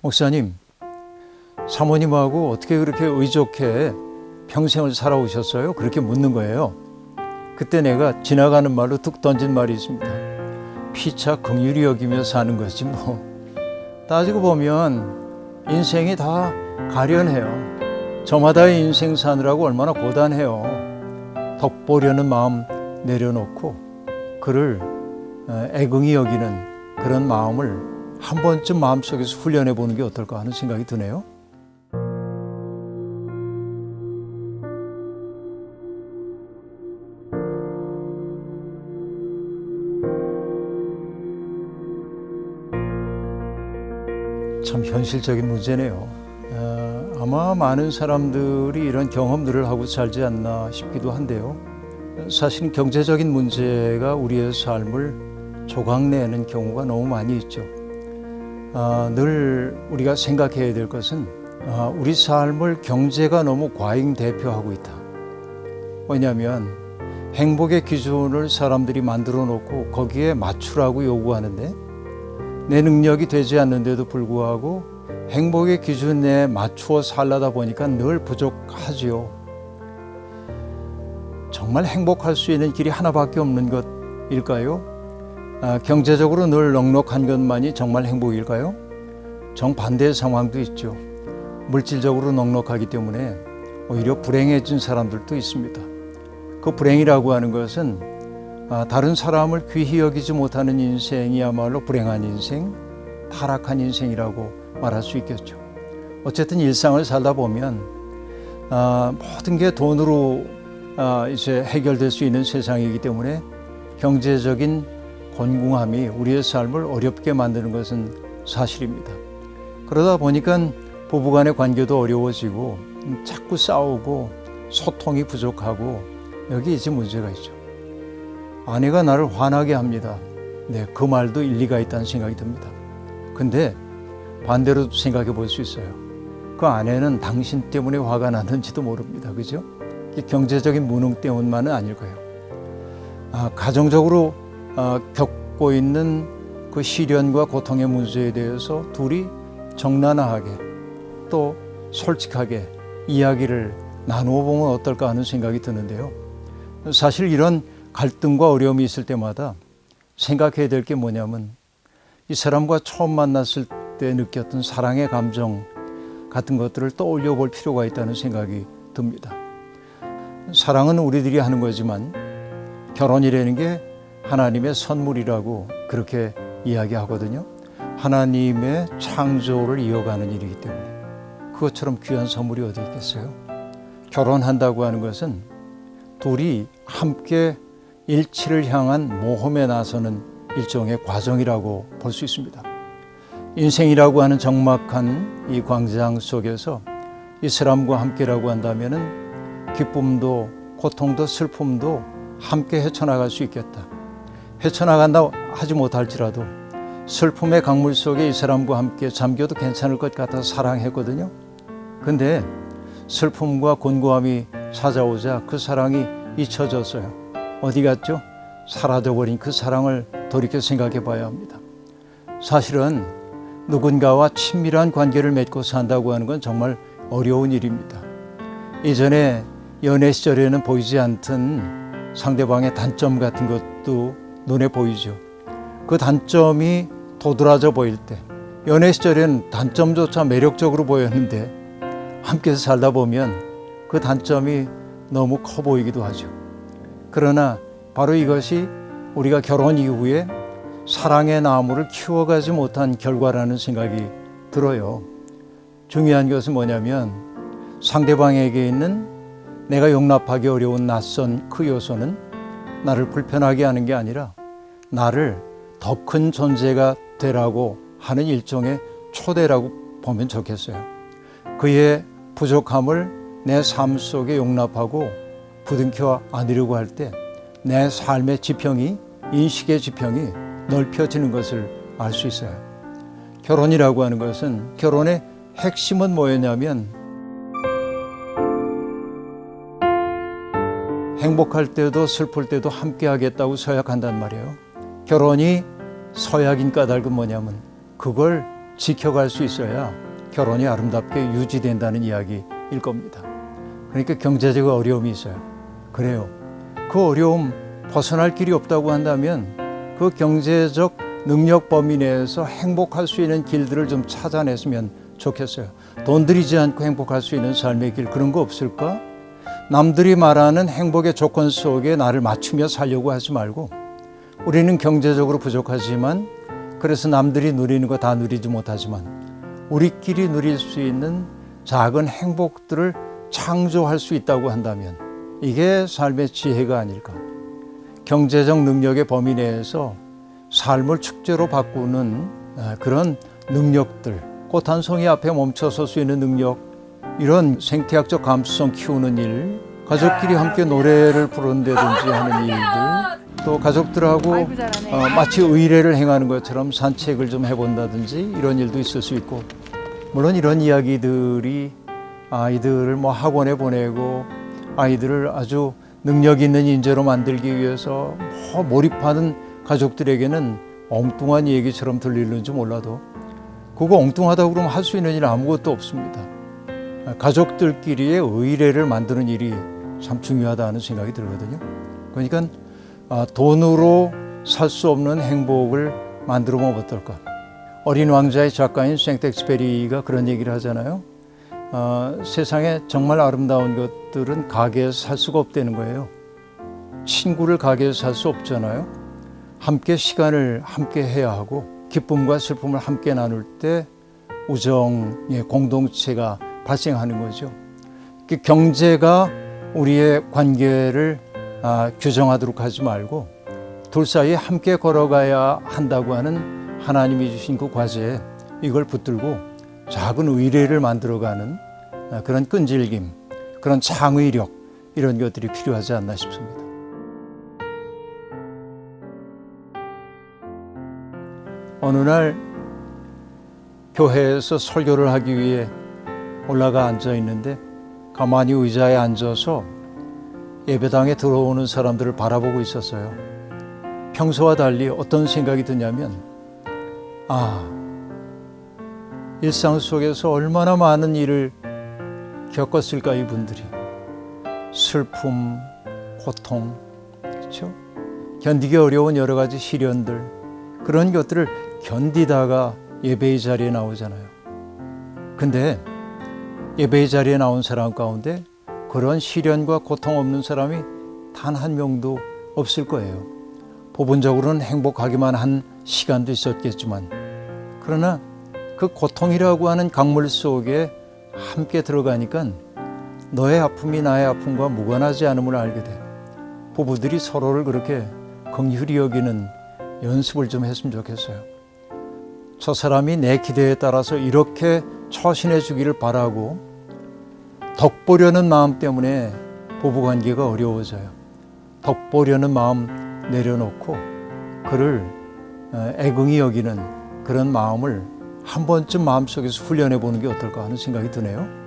목사님, 사모님하고 어떻게 그렇게 의좋게 평생을 살아오셨어요? 그렇게 묻는 거예요. 그때 내가 지나가는 말로 툭 던진 말이 있습니다. 피차 긍휼히 여기며 사는 거지 뭐. 따지고 보면 인생이 다 가련해요. 저마다의 인생 사느라고 얼마나 고단해요. 덕보려는 마음 내려놓고 그를 애긍히 여기는 그런 마음을 한 번쯤 마음속에서 훈련해 보는 게 어떨까 하는 생각이 드네요. 참 현실적인 문제네요. 아마 많은 사람들이 이런 경험들을 하고 살지 않나 싶기도 한데요. 사실 경제적인 문제가 우리의 삶을 조각내는 경우가 너무 많이 있죠. 늘 우리가 생각해야 될 것은 우리 삶을 경제가 너무 과잉대표하고 있다. 왜냐하면 행복의 기준을 사람들이 만들어 놓고 거기에 맞추라고 요구하는데 내 능력이 되지 않는데도 불구하고 행복의 기준에 맞추어 살려다 보니까 늘 부족하지요. 정말 행복할 수 있는 길이 하나밖에 없는 것일까요? 경제적으로 늘 넉넉한 것만이 정말 행복일까요? 정반대의 상황도 있죠. 물질적으로 넉넉하기 때문에 오히려 불행해진 사람들도 있습니다. 그 불행이라고 하는 것은 다른 사람을 귀히 여기지 못하는 인생이야말로 불행한 인생, 타락한 인생이라고 말할 수 있겠죠. 어쨌든 일상을 살다 보면 모든 게 돈으로 이제 해결될 수 있는 세상이기 때문에 경제적인 곤궁함이 우리의 삶을 어렵게 만드는 것은 사실입니다. 그러다 보니까 부부간의 관계도 어려워지고 자꾸 싸우고 소통이 부족하고 여기 이제 문제가 있죠. 아내가 나를 화나게 합니다. 네, 그 말도 일리가 있다는 생각이 듭니다. 근데 반대로 생각해 볼 수 있어요. 그 아내는 당신 때문에 화가 나는지도 모릅니다. 그죠? 경제적인 무능 때문만은 아닐 거예요. 가정적으로 겪고 있는 그 시련과 고통의 문제에 대해서 둘이 적나라하게 또 솔직하게 이야기를 나누어 보면 어떨까 하는 생각이 드는데요. 사실 이런 갈등과 어려움이 있을 때마다 생각해야 될 게 뭐냐면 이 사람과 처음 만났을 때 느꼈던 사랑의 감정 같은 것들을 떠올려 볼 필요가 있다는 생각이 듭니다. 사랑은 우리들이 하는 거지만 결혼이라는 게 하나님의 선물이라고 그렇게 이야기하거든요. 하나님의 창조를 이어가는 일이기 때문에 그것처럼 귀한 선물이 어디 있겠어요? 결혼한다고 하는 것은 둘이 함께 일치를 향한 모험에 나서는 일종의 과정이라고 볼 수 있습니다. 인생이라고 하는 적막한 이 광장 속에서 이 사람과 함께라고 한다면은 기쁨도 고통도 슬픔도 함께 헤쳐나갈 수 있겠다. 헤쳐나간다 하지 못할지라도 슬픔의 강물 속에 이 사람과 함께 잠겨도 괜찮을 것 같아서 사랑했거든요. 근데 슬픔과 곤고함이 찾아오자 그 사랑이 잊혀졌어요. 어디 갔죠? 사라져버린 그 사랑을 돌이켜 생각해 봐야 합니다. 사실은 누군가와 친밀한 관계를 맺고 산다고 하는 건 정말 어려운 일입니다. 이전에 연애 시절에는 보이지 않던 상대방의 단점 같은 것도 눈에 보이죠. 그 단점이 도드라져 보일 때 연애 시절에는 단점조차 매력적으로 보였는데 함께 살다 보면 그 단점이 너무 커 보이기도 하죠. 그러나 바로 이것이 우리가 결혼 이후에 사랑의 나무를 키워가지 못한 결과라는 생각이 들어요. 중요한 것은 뭐냐면 상대방에게 있는 내가 용납하기 어려운 낯선 그 요소는 나를 불편하게 하는 게 아니라 나를 더 큰 존재가 되라고 하는 일종의 초대라고 보면 좋겠어요. 그의 부족함을 내 삶 속에 용납하고 부둥켜 안으려고 할 때 내 삶의 지평이, 인식의 지평이 넓혀지는 것을 알 수 있어요. 결혼이라고 하는 것은, 결혼의 핵심은 뭐였냐면 행복할 때도 슬플 때도 함께 하겠다고 서약한단 말이에요. 결혼이 서약인 까닭은 뭐냐면 그걸 지켜갈 수 있어야 결혼이 아름답게 유지된다는 이야기일 겁니다. 그러니까 경제적 어려움이 있어요. 그래요. 그 어려움 벗어날 길이 없다고 한다면 그 경제적 능력 범위 내에서 행복할 수 있는 길들을 좀 찾아냈으면 좋겠어요. 돈 들이지 않고 행복할 수 있는 삶의 길, 그런 거 없을까? 남들이 말하는 행복의 조건 속에 나를 맞추며 살려고 하지 말고, 우리는 경제적으로 부족하지만, 그래서 남들이 누리는 거 다 누리지 못하지만 우리끼리 누릴 수 있는 작은 행복들을 창조할 수 있다고 한다면 이게 삶의 지혜가 아닐까. 경제적 능력의 범위 내에서 삶을 축제로 바꾸는 그런 능력들, 꽃 한 송이 앞에 멈춰설 수 있는 능력, 이런 생태학적 감수성 키우는 일, 가족끼리 함께 노래를 부른다든지 하는 일들, 또 가족들하고 마치 의례를 행하는 것처럼 산책을 좀 해본다든지 이런 일도 있을 수 있고, 물론 이런 이야기들이 아이들을 학원에 보내고 아이들을 아주 능력 있는 인재로 만들기 위해서 몰입하는 가족들에게는 엉뚱한 얘기처럼 들리는지 몰라도, 그거 엉뚱하다고 그러면 할 수 있는 일 아무것도 없습니다. 가족들끼리의 의례를 만드는 일이 참 중요하다는 생각이 들거든요. 그러니까 돈으로 살 수 없는 행복을 만들어 보면 어떨까. 어린 왕자의 작가인 생텍스페리가 그런 얘기를 하잖아요. 세상에 정말 아름다운 것들은 가게에서 살 수가 없다는 거예요. 친구를 가게에서 살 수 없잖아요. 함께 시간을 함께 해야 하고 기쁨과 슬픔을 함께 나눌 때 우정의 공동체가 발생하는 거죠. 경제가 우리의 관계를 규정하도록 하지 말고 둘 사이에 함께 걸어가야 한다고 하는 하나님이 주신 그 과제에 이걸 붙들고 작은 의례를 만들어가는 그런 끈질김, 그런 창의력, 이런 것들이 필요하지 않나 싶습니다. 어느 날 교회에서 설교를 하기 위해 올라가 앉아 있는데 가만히 의자에 앉아서 예배당에 들어오는 사람들을 바라보고 있었어요. 평소와 달리 어떤 생각이 드냐면, 일상 속에서 얼마나 많은 일을 겪었을까 이분들이. 슬픔, 고통, 그렇죠? 견디기 어려운 여러 가지 시련들, 그런 것들을 견디다가 예배의 자리에 나오잖아요. 근데 예배의 자리에 나온 사람 가운데 그런 시련과 고통 없는 사람이 단 한 명도 없을 거예요. 부분적으로는 행복하기만 한 시간도 있었겠지만, 그러나 그 고통이라고 하는 강물 속에 함께 들어가니까 너의 아픔이 나의 아픔과 무관하지 않음을 알게 돼. 부부들이 서로를 그렇게 긍휼히 여기는 연습을 좀 했으면 좋겠어요. 저 사람이 내 기대에 따라서 이렇게 처신해 주기를 바라고 덕보려는 마음 때문에 부부관계가 어려워져요. 덕보려는 마음 내려놓고 그를 애긍히 여기는 그런 마음을 한 번쯤 마음속에서 훈련해 보는 게 어떨까 하는 생각이 드네요.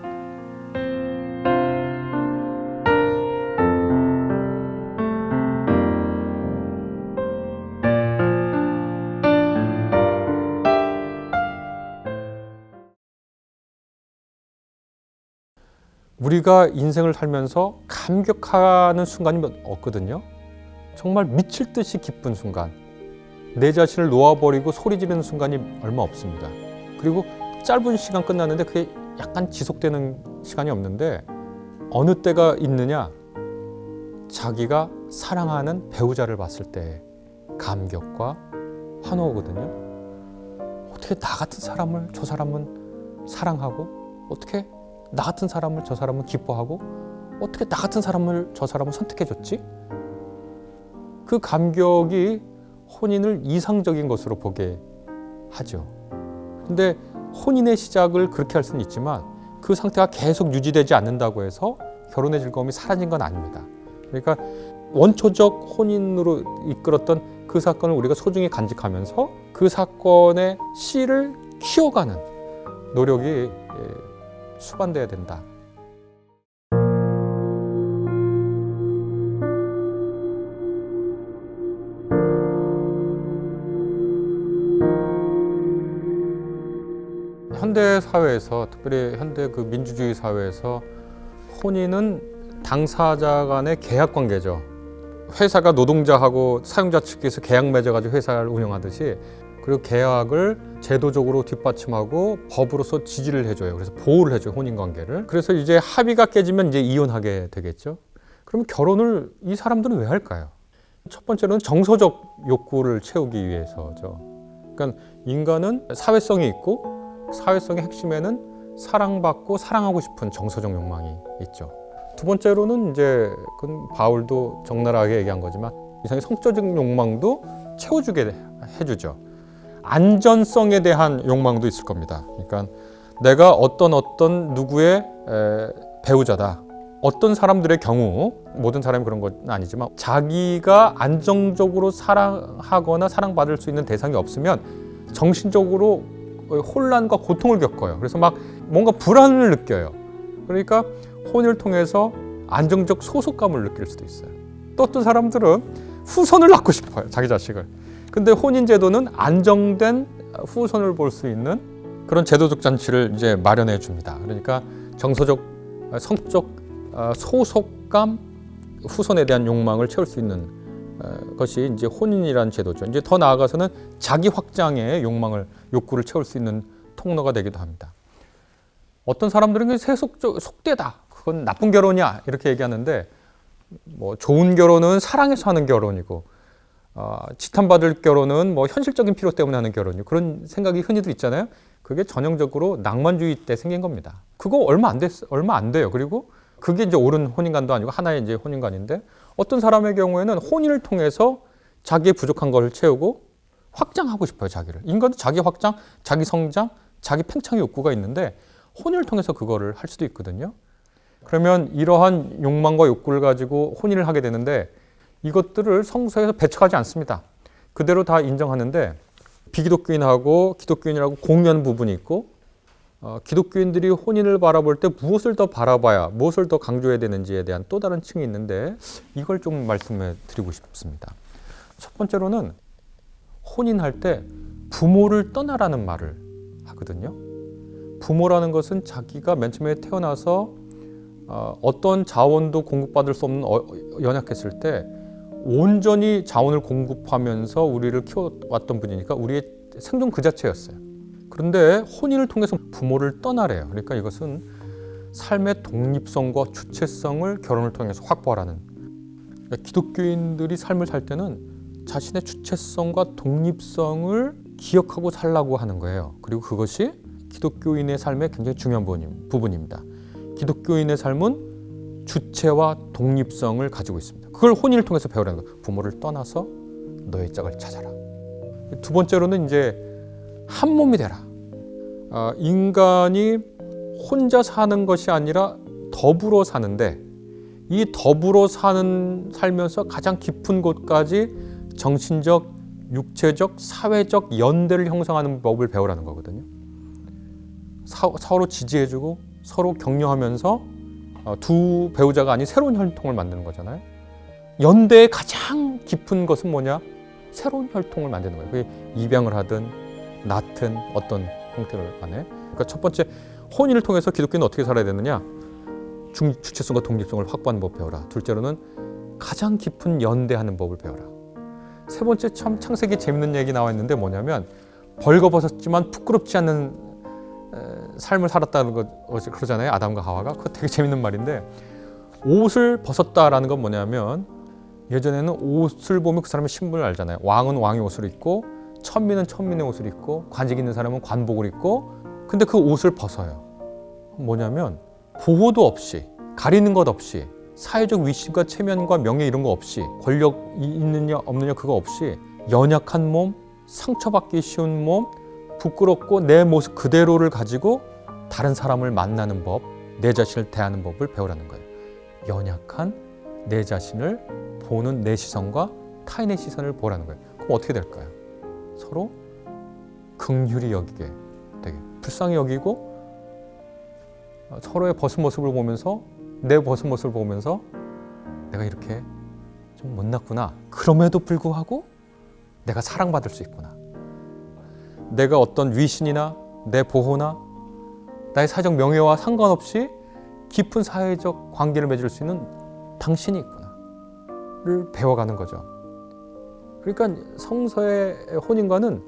우리가 인생을 살면서 감격하는 순간이 없거든요. 정말 미칠 듯이 기쁜 순간, 내 자신을 놓아버리고 소리 지르는 순간이 얼마 없습니다. 그리고 짧은 시간 끝났는데 그게 약간 지속되는 시간이 없는데, 어느 때가 있느냐, 자기가 사랑하는 배우자를 봤을 때 감격과 환호거든요. 어떻게 나 같은 사람을 저 사람은 사랑하고, 어떻게 나 같은 사람을 저 사람은 기뻐하고, 어떻게 나 같은 사람을 저 사람은 선택해줬지? 그 감격이 혼인을 이상적인 것으로 보게 하죠. 근데 혼인의 시작을 그렇게 할 수는 있지만 그 상태가 계속 유지되지 않는다고 해서 결혼의 즐거움이 사라진 건 아닙니다. 그러니까 원초적 혼인으로 이끌었던 그 사건을 우리가 소중히 간직하면서 그 사건의 씨를 키워가는 노력이 수반돼야 된다. 현대 사회에서, 특별히 현대 그 민주주의 사회에서 혼인은 당사자 간의 계약 관계죠. 회사가 노동자하고 사용자 측에서 계약 맺어가지고 회사를 운영하듯이, 그리고 계약을 제도적으로 뒷받침하고 법으로서 지지를 해줘요. 그래서 보호를 해줘요, 혼인 관계를. 그래서 이제 합의가 깨지면 이제 이혼하게 되겠죠. 그럼 결혼을 이 사람들은 왜 할까요? 첫 번째로는 정서적 욕구를 채우기 위해서죠. 그러니까 인간은 사회성이 있고, 사회성의 핵심에는 사랑받고 사랑하고 싶은 정서적 욕망이 있죠. 두 번째로는 이제 그건 바울도 적나라하게 얘기한 거지만 이상의 성적인 욕망도 채워주게 해주죠. 안전성에 대한 욕망도 있을 겁니다. 그러니까 내가 어떤 누구의 배우자다. 어떤 사람들의 경우, 모든 사람이 그런 건 아니지만 자기가 안정적으로 사랑하거나 사랑받을 수 있는 대상이 없으면 정신적으로 혼란과 고통을 겪어요. 그래서 막 뭔가 불안을 느껴요. 그러니까 혼인을 통해서 안정적 소속감을 느낄 수도 있어요. 또 어떤 사람들은 후손을 낳고 싶어요, 자기 자식을. 근데 혼인 제도는 안정된 후손을 볼 수 있는 그런 제도적 장치를 이제 마련해 줍니다. 그러니까 정서적, 성적 소속감, 후손에 대한 욕망을 채울 수 있는 것이 이제 혼인이라는 제도죠. 이제 더 나아가서는 자기 확장의 욕구를 채울 수 있는 통로가 되기도 합니다. 어떤 사람들은 속되다, 그건 나쁜 결혼이야 이렇게 얘기하는데, 뭐 좋은 결혼은 사랑해서 하는 결혼이고, 지탄받을 결혼은 뭐 현실적인 필요 때문에 하는 결혼이고, 그런 생각이 흔히들 있잖아요. 그게 전형적으로 낭만주의 때 생긴 겁니다. 그거 얼마 안 돼요. 그리고 그게 이제 옳은 혼인관도 아니고 하나의 이제 혼인관인데, 어떤 사람의 경우에는 혼인을 통해서 자기의 부족한 걸 채우고 확장하고 싶어요, 자기를. 인간은 자기 확장, 자기 성장, 자기 팽창의 욕구가 있는데 혼인을 통해서 그거를 할 수도 있거든요. 그러면 이러한 욕망과 욕구를 가지고 혼인을 하게 되는데, 이것들을 성서에서 배척하지 않습니다. 그대로 다 인정하는데, 비기독교인하고 기독교인이라고 공유하는 부분이 있고, 기독교인들이 혼인을 바라볼 때 무엇을 더 바라봐야, 무엇을 더 강조해야 되는지에 대한 또 다른 층이 있는데, 이걸 좀 말씀해 드리고 싶습니다. 첫 번째로는 혼인할 때 부모를 떠나라는 말을 하거든요. 부모라는 것은 자기가 맨 처음에 태어나서 어떤 자원도 공급받을 수 없는 연약했을 때 온전히 자원을 공급하면서 우리를 키워왔던 분이니까 우리의 생존 그 자체였어요. 그런데 혼인을 통해서 부모를 떠나래요. 그러니까 이것은 삶의 독립성과 주체성을 결혼을 통해서 확보하라는, 그러니까 기독교인들이 삶을 살 때는 자신의 주체성과 독립성을 기억하고 살라고 하는 거예요. 그리고 그것이 기독교인의 삶의 굉장히 중요한 부분입니다. 기독교인의 삶은 주체와 독립성을 가지고 있습니다. 그걸 혼인을 통해서 배우라는 거예요. 부모를 떠나서 너의 짝을 찾아라. 두 번째로는 이제 한 몸이 되라. 인간이 혼자 사는 것이 아니라 더불어 사는데, 이 더불어 살면서 가장 깊은 곳까지 정신적, 육체적, 사회적 연대를 형성하는 법을 배우라는 거거든요. 서로 지지해주고 서로 격려하면서 두 배우자가 아닌 새로운 혈통을 만드는 거잖아요. 연대의 가장 깊은 것은 뭐냐? 새로운 혈통을 만드는 거예요. 그게 입양을 하든 낳든 어떤 형태를 간에. 그러니까 첫 번째, 혼인을 통해서 기독교인은 어떻게 살아야 되느냐? 주체성과 독립성을 확보하는 법 배워라. 둘째로는 가장 깊은 연대하는 법을 배워라. 세 번째, 참 창세기 재밌는 얘기 나와 있는데 뭐냐면, 벌거벗었지만 부끄럽지 않는 삶을 살았다는 거 그러잖아요. 아담과 하와가. 그거 되게 재밌는 말인데, 옷을 벗었다라는 건 뭐냐면, 예전에는 옷을 보면 그 사람의 신분을 알잖아요. 왕은 왕의 옷을 입고, 천민은 천민의 옷을 입고, 관직 있는 사람은 관복을 입고, 근데 그 옷을 벗어요. 뭐냐면 보호도 없이, 가리는 것 없이, 사회적 위신과 체면과 명예 이런 거 없이, 권력 있느냐 없느냐 그거 없이, 연약한 몸, 상처받기 쉬운 몸, 부끄럽고 내 모습 그대로를 가지고 다른 사람을 만나는 법, 내 자신을 대하는 법을 배우라는 거예요. 연약한 내 자신을 보는 내 시선과 타인의 시선을 보라는 거예요. 그럼 어떻게 될까요? 서로 긍휼히 여기게 되게, 불쌍히 여기고, 서로의 벗은 모습을 보면서, 내 벗은 모습을 보면서 내가 이렇게 좀 못났구나. 그럼에도 불구하고 내가 사랑받을 수 있구나. 내가 어떤 위신이나 내 보호나 나의 사회적 명예와 상관없이 깊은 사회적 관계를 맺을 수 있는 당신이 있구나를 배워가는 거죠. 그러니까 성서의 혼인과는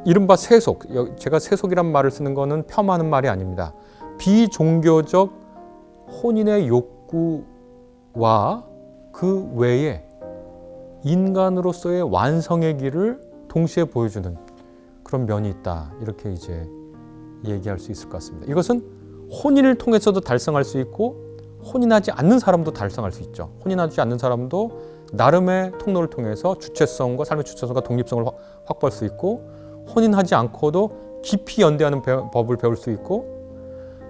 이른바 세속, 제가 세속이란 말을 쓰는 거는 폄하하는 말이 아닙니다. 비종교적 혼인의 욕구와 그 외에 인간으로서의 완성의 길을 동시에 보여주는 그런 면이 있다. 이렇게 이제 얘기할 수 있을 것 같습니다. 이것은 혼인을 통해서도 달성할 수 있고 혼인하지 않는 사람도 달성할 수 있죠. 혼인하지 않는 사람도 나름의 통로를 통해서 주체성과 삶의 주체성과 독립성을 확보할 수 있고 혼인하지 않고도 깊이 연대하는 법을 배울 수 있고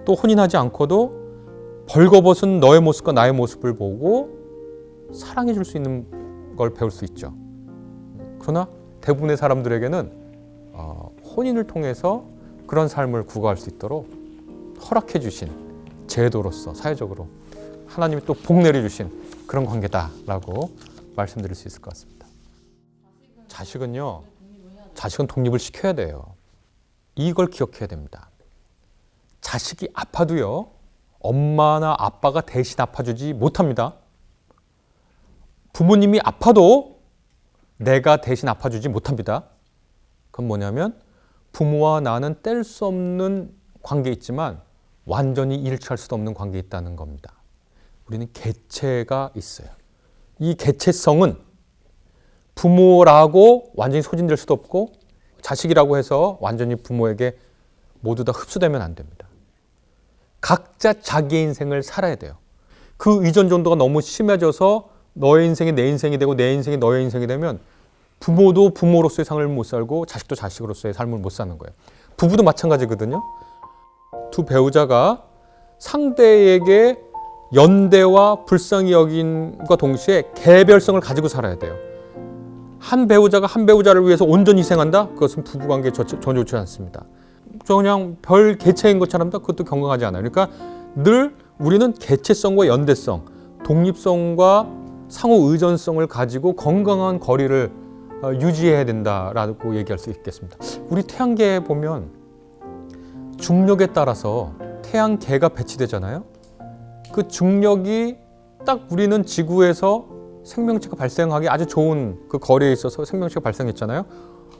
또 혼인하지 않고도 벌거벗은 너의 모습과 나의 모습을 보고 사랑해 줄 수 있는 걸 배울 수 있죠. 그러나 대부분의 사람들에게는 혼인을 통해서 그런 삶을 구가할 수 있도록 허락해 주신 제도로서 사회적으로 하나님이 또 복 내려주신 그런 관계다라고 말씀드릴 수 있을 것 같습니다. 자식은 독립을 시켜야 돼요. 이걸 기억해야 됩니다. 자식이 아파도요, 엄마나 아빠가 대신 아파주지 못합니다. 부모님이 아파도 내가 대신 아파주지 못합니다. 그건 뭐냐면 부모와 나는 뗄 수 없는 관계에 있지만 완전히 일치할 수도 없는 관계에 있다는 겁니다. 우리는 개체가 있어요. 이 개체성은 부모라고 완전히 소진될 수도 없고 자식이라고 해서 완전히 부모에게 모두 다 흡수되면 안 됩니다. 각자 자기의 인생을 살아야 돼요. 그 의존 정도가 너무 심해져서 너의 인생이 내 인생이 되고 내 인생이 너의 인생이 되면 부모도 부모로서의 삶을 못 살고 자식도 자식으로서의 삶을 못 사는 거예요. 부부도 마찬가지거든요. 두 배우자가 상대에게 연대와 불쌍히 여김과 동시에 개별성을 가지고 살아야 돼요. 한 배우자가 한 배우자를 위해서 온전히 희생한다? 그것은 부부관계에 전혀 좋지 않습니다. 그냥 별 개체인 것처럼 그것도 건강하지 않아요. 그러니까 늘 우리는 개체성과 연대성, 독립성과 상호 의존성을 가지고 건강한 거리를 유지해야 된다라고 얘기할 수 있겠습니다. 우리 태양계에 보면 중력에 따라서 태양계가 배치되잖아요. 그 중력이 딱 우리는 지구에서 생명체가 발생하기 아주 좋은 그 거리에 있어서 생명체가 발생했잖아요.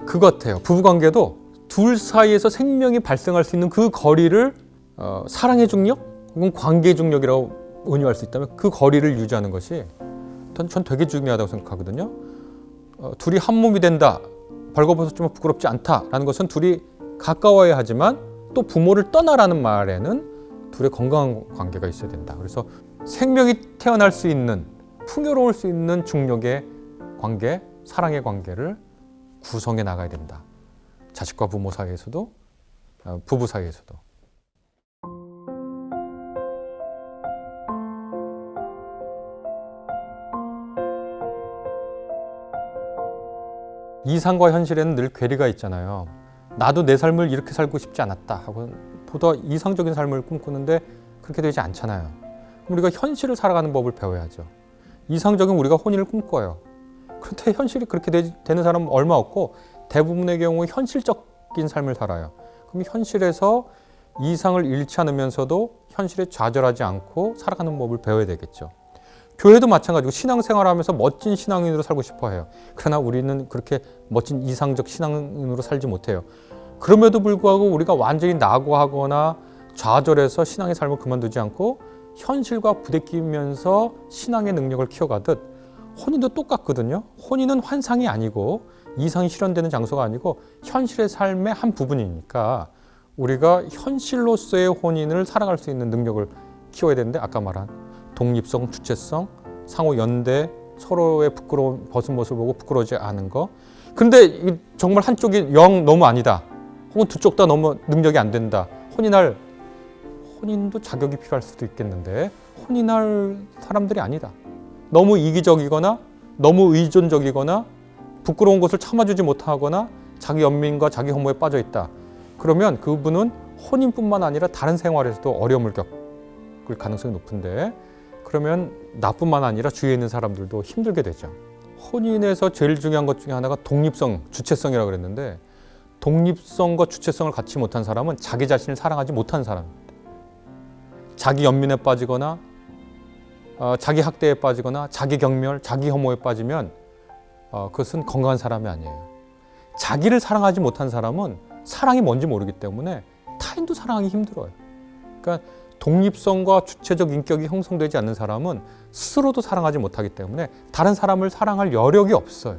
그거 같아요. 부부관계도 둘 사이에서 생명이 발생할 수 있는 그 거리를 사랑의 중력 혹은 관계의 중력이라고 은유할 수 있다면 그 거리를 유지하는 것이 전 되게 중요하다고 생각하거든요. 둘이 한 몸이 된다, 벌거벗었지만 부끄럽지 않다라는 것은 둘이 가까워야 하지만 또 부모를 떠나라는 말에는 둘의 건강한 관계가 있어야 된다. 그래서 생명이 태어날 수 있는 풍요로울 수 있는 중력의 관계, 사랑의 관계를 구성해 나가야 된다. 자식과 부모 사이에서도 부부 사이에서도. 이상과 현실에는 늘 괴리가 있잖아요. 나도 내 삶을 이렇게 살고 싶지 않았다 하고 보다 이상적인 삶을 꿈꾸는데 그렇게 되지 않잖아요. 우리가 현실을 살아가는 법을 배워야죠. 이상적인 우리가 혼인을 꿈꿔요. 그런데 현실이 그렇게 되는 사람은 얼마 없고 대부분의 경우 현실적인 삶을 살아요. 그럼 현실에서 이상을 잃지 않으면서도 현실에 좌절하지 않고 살아가는 법을 배워야 되겠죠. 교회도 마찬가지고 신앙생활하면서 멋진 신앙인으로 살고 싶어 해요. 그러나 우리는 그렇게 멋진 이상적 신앙인으로 살지 못해요. 그럼에도 불구하고 우리가 완전히 낙오하거나 좌절해서 신앙의 삶을 그만두지 않고 현실과 부대끼면서 신앙의 능력을 키워가듯 혼인도 똑같거든요. 혼인은 환상이 아니고 이상이 실현되는 장소가 아니고 현실의 삶의 한 부분이니까 우리가 현실로서의 혼인을 살아갈 수 있는 능력을 키워야 되는데 아까 말한 독립성, 주체성, 상호 연대, 서로의 부끄러운 벗은 모습을 보고 부끄러워하지 않은 거. 그런데 정말 한쪽이 영 너무 아니다. 혹은 두 쪽 다 너무 능력이 안 된다. 혼인도 자격이 필요할 수도 있겠는데 혼인할 사람들이 아니다. 너무 이기적이거나 너무 의존적이거나 부끄러운 것을 참아주지 못하거나 자기 연민과 자기 혐오에 빠져 있다. 그러면 그분은 혼인뿐만 아니라 다른 생활에서도 어려움을 겪을 가능성이 높은데 그러면 나뿐만 아니라 주위에 있는 사람들도 힘들게 되죠. 혼인에서 제일 중요한 것 중에 하나가 독립성, 주체성이라고 그랬는데 독립성과 주체성을 갖지 못한 사람은 자기 자신을 사랑하지 못한 사람입니다. 자기 연민에 빠지거나 자기 학대에 빠지거나 자기 경멸, 자기 혐오에 빠지면 그것은 건강한 사람이 아니에요. 자기를 사랑하지 못한 사람은 사랑이 뭔지 모르기 때문에 타인도 사랑하기 힘들어요. 그러니까 독립성과 주체적 인격이 형성되지 않는 사람은 스스로도 사랑하지 못하기 때문에 다른 사람을 사랑할 여력이 없어요.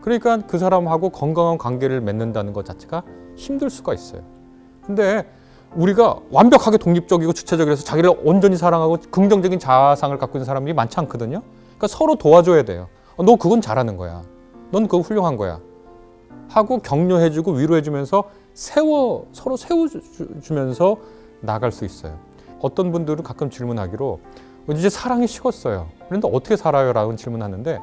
그러니까 그 사람하고 건강한 관계를 맺는다는 것 자체가 힘들 수가 있어요. 근데 우리가 완벽하게 독립적이고 주체적이라서 자기를 온전히 사랑하고 긍정적인 자아상을 갖고 있는 사람들이 많지 않거든요. 그러니까 서로 도와줘야 돼요. 너 그건 잘하는 거야. 넌 그거 훌륭한 거야. 하고 격려해주고 위로해주면서 서로 세워주면서 나갈 수 있어요. 어떤 분들은 가끔 질문하기로 이제 사랑이 식었어요. 그런데 어떻게 살아요? 라고 질문하는데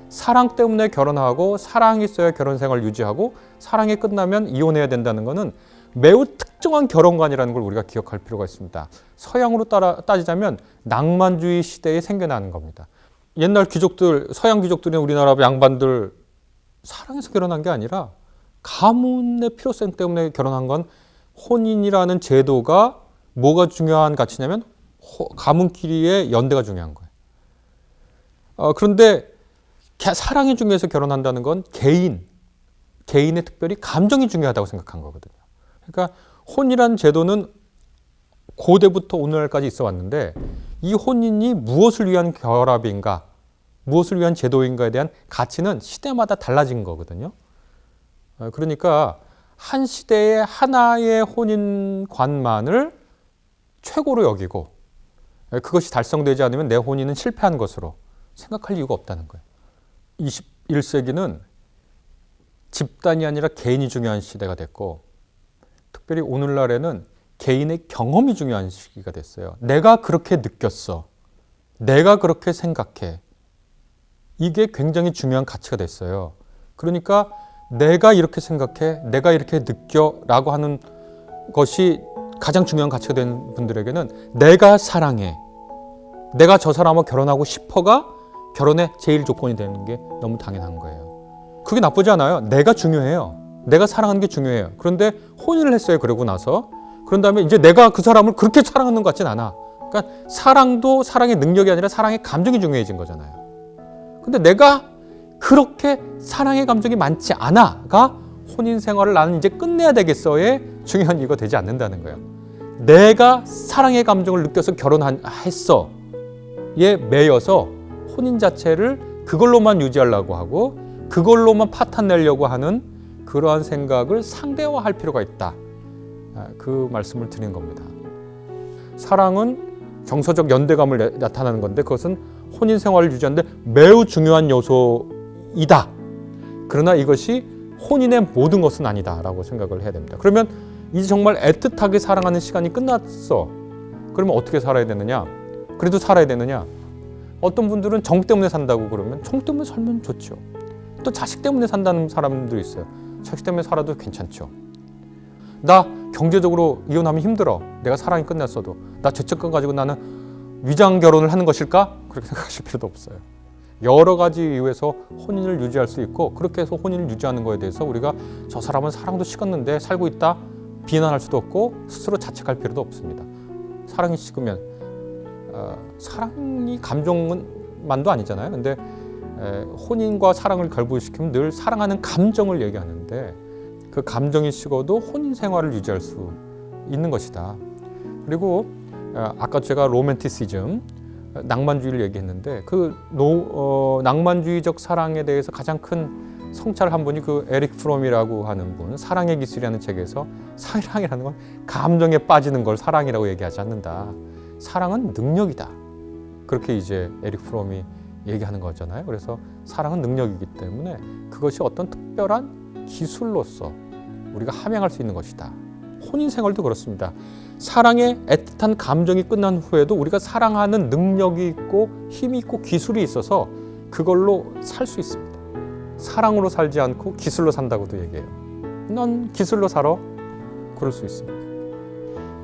사랑 때문에 결혼하고 사랑이 있어야 결혼 생활을 유지하고 사랑이 끝나면 이혼해야 된다는 것은 매우 특정한 결혼관이라는 걸 우리가 기억할 필요가 있습니다. 서양으로 따지자면 낭만주의 시대에 생겨나는 겁니다. 옛날 귀족들, 서양 귀족들이나 우리나라 양반들 사랑해서 결혼한 게 아니라 가문의 필요성 때문에 결혼한 건 혼인이라는 제도가 뭐가 중요한 가치냐면 가문끼리의 연대가 중요한 거예요. 그런데 사랑이 중요해서 결혼한다는 건 개인의 특별히 감정이 중요하다고 생각한 거거든요. 그러니까 혼이라는 제도는 고대부터 오늘날까지 있어 왔는데 이 혼인이 무엇을 위한 결합인가, 무엇을 위한 제도인가에 대한 가치는 시대마다 달라진 거거든요. 그러니까 한 시대의 하나의 혼인관만을 최고로 여기고 그것이 달성되지 않으면 내 혼인은 실패한 것으로 생각할 이유가 없다는 거예요. 21세기는 집단이 아니라 개인이 중요한 시대가 됐고 특별히 오늘날에는 개인의 경험이 중요한 시기가 됐어요. 내가 그렇게 느꼈어. 내가 그렇게 생각해. 이게 굉장히 중요한 가치가 됐어요. 그러니까 내가 이렇게 생각해, 내가 이렇게 느껴 라고 하는 것이 가장 중요한 가치가 된 분들에게는 내가 사랑해, 내가 저 사람하고 결혼하고 싶어가 결혼의 제일 조건이 되는 게 너무 당연한 거예요. 그게 나쁘지 않아요. 내가 중요해요. 내가 사랑하는 게 중요해요. 그런데 혼인을 했어요. 그러고 나서. 그런 다음에 이제 내가 그 사람을 그렇게 사랑하는 것 같진 않아. 그러니까 사랑도 사랑의 능력이 아니라 사랑의 감정이 중요해진 거잖아요. 근데 내가 그렇게 사랑의 감정이 많지 않아가 혼인 생활을 나는 이제 끝내야 되겠어의 중요한 이유가 되지 않는다는 거예요. 내가 사랑의 감정을 느껴서 결혼했어. 에 매여서 혼인 자체를 그걸로만 유지하려고 하고 그걸로만 파탄 내려고 하는 그러한 생각을 상대화할 필요가 있다. 그 말씀을 드린 겁니다. 사랑은 정서적 연대감을 나타내는 건데 그것은 혼인 생활을 유지하는데 매우 중요한 요소이다. 그러나 이것이 혼인의 모든 것은 아니다라고 생각을 해야 됩니다. 그러면 이제 정말 애틋하게 사랑하는 시간이 끝났어. 그러면 어떻게 살아야 되느냐? 그래도 살아야 되느냐? 어떤 분들은 정 때문에 산다고 그러면 정 때문에 살면 좋죠. 또 자식 때문에 산다는 사람들이 있어요. 자식 때문에 살아도 괜찮죠. 나 경제적으로 이혼하면 힘들어. 내가 사랑이 끝났어도. 나 죄책감 가지고 나는 위장 결혼을 하는 것일까? 그렇게 생각하실 필요도 없어요. 여러 가지 이유에서 혼인을 유지할 수 있고 그렇게 해서 혼인을 유지하는 거에 대해서 우리가 저 사람은 사랑도 식었는데 살고 있다 비난할 수도 없고 스스로 자책할 필요도 없습니다. 사랑이 식으면 사랑이 감정만도 아니잖아요. 근데 혼인과 사랑을 결부시키면 늘 사랑하는 감정을 얘기하는데 그 감정이 식어도 혼인 생활을 유지할 수 있는 것이다. 그리고 아까 제가 로맨티시즘, 낭만주의를 얘기했는데 그 낭만주의적 사랑에 대해서 가장 큰 성찰을 한 분이 그 에릭 프롬이라고 하는 분, 사랑의 기술이라는 책에서 사랑이라는 건 감정에 빠지는 걸 사랑이라고 얘기하지 않는다. 사랑은 능력이다. 그렇게 이제 에릭 프롬이 얘기하는 거잖아요. 그래서 사랑은 능력이기 때문에 그것이 어떤 특별한 기술로서 우리가 함양할 수 있는 것이다. 혼인 생활도 그렇습니다. 사랑의 애틋한 감정이 끝난 후에도 우리가 사랑하는 능력이 있고 힘이 있고 기술이 있어서 그걸로 살 수 있습니다. 사랑으로 살지 않고 기술로 산다고도 얘기해요. 넌 기술로 살아? 그럴 수 있습니다.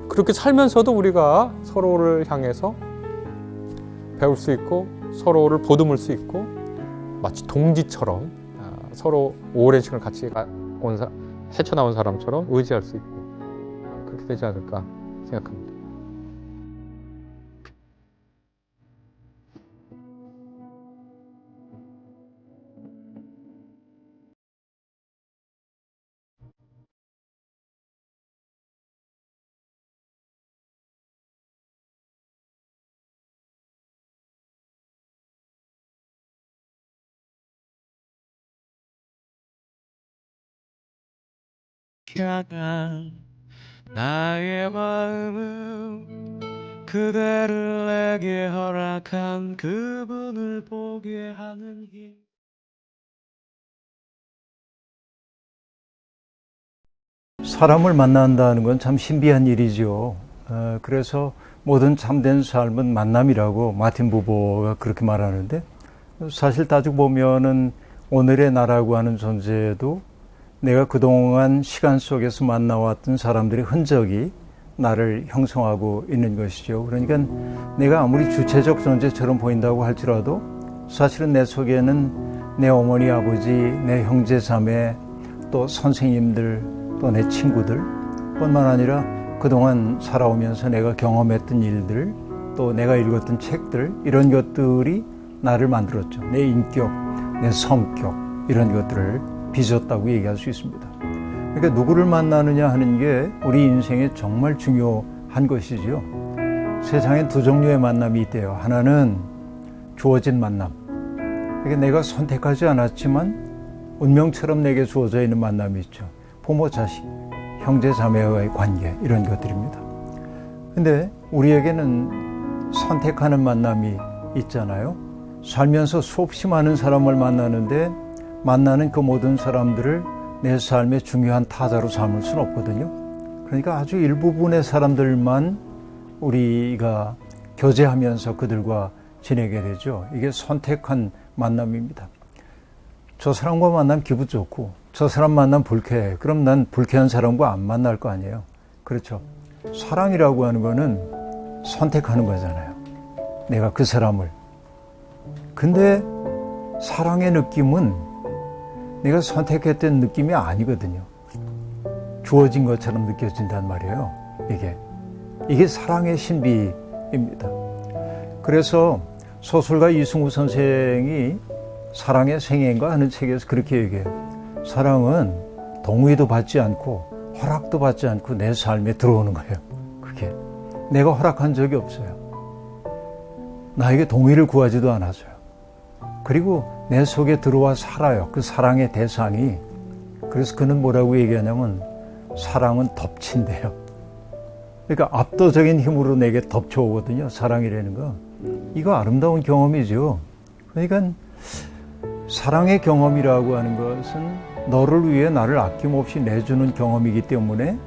그렇게 살면서도 우리가 서로를 향해서 배울 수 있고 서로를 보듬을 수 있고 마치 동지처럼 서로 오랜 시간을 같이 헤쳐나온 사람처럼 의지할 수 있고 그렇게 되지 않을까 생각합니다. 향한 나의 마음은 그대를 내게 허락한 그분을 보게 하는 힘. 사람을 만난다는 건 참 신비한 일이죠. 그래서 모든 참된 삶은 만남이라고 마틴 부버가 그렇게 말하는데, 사실 따지고 보면은 오늘의 나라고 하는 존재도 내가 그동안 시간 속에서 만나왔던 사람들의 흔적이 나를 형성하고 있는 것이죠. 그러니까 내가 아무리 주체적 존재처럼 보인다고 할지라도 사실은 내 속에는 내 어머니, 아버지, 내 형제, 자매, 또 선생님들, 또 내 친구들 뿐만 아니라 그동안 살아오면서 내가 경험했던 일들, 또 내가 읽었던 책들, 이런 것들이 나를 만들었죠. 내 인격, 내 성격, 이런 것들을 빚었다고 얘기할 수 있습니다. 그러니까 누구를 만나느냐 하는 게 우리 인생에 정말 중요한 것이죠. 세상에 두 종류의 만남이 있대요. 하나는 주어진 만남. 그러니까 내가 선택하지 않았지만 운명처럼 내게 주어져 있는 만남이 있죠. 부모, 자식, 형제, 자매와의 관계, 이런 것들입니다. 근데 우리에게는 선택하는 만남이 있잖아요. 살면서 수없이 많은 사람을 만나는데 만나는 그 모든 사람들을 내 삶의 중요한 타자로 삼을 수는 없거든요. 그러니까 아주 일부분의 사람들만 우리가 교제하면서 그들과 지내게 되죠. 이게 선택한 만남입니다. 저 사람과 만나면 기분 좋고 저 사람 만나면 불쾌해. 그럼 난 불쾌한 사람과 안 만날 거 아니에요. 그렇죠. 사랑이라고 하는 거는 선택하는 거잖아요. 내가 그 사람을. 근데 사랑의 느낌은 내가 선택했던 느낌이 아니거든요. 주어진 것처럼 느껴진단 말이에요. 이게 사랑의 신비입니다. 그래서 소설가 이승우 선생이 사랑의 생애인가 하는 책에서 그렇게 얘기해요. 사랑은 동의도 받지 않고 허락도 받지 않고 내 삶에 들어오는 거예요. 그게 내가 허락한 적이 없어요. 나에게 동의를 구하지도 않았어요. 그리고 내 속에 들어와 살아요. 그 사랑의 대상이. 그래서 그는 뭐라고 얘기하냐면 사랑은 덮친대요. 그러니까 압도적인 힘으로 내게 덮쳐오거든요. 사랑이라는 거. 이거 아름다운 경험이죠. 그러니까 사랑의 경험이라고 하는 것은 너를 위해 나를 아낌없이 내주는 경험이기 때문에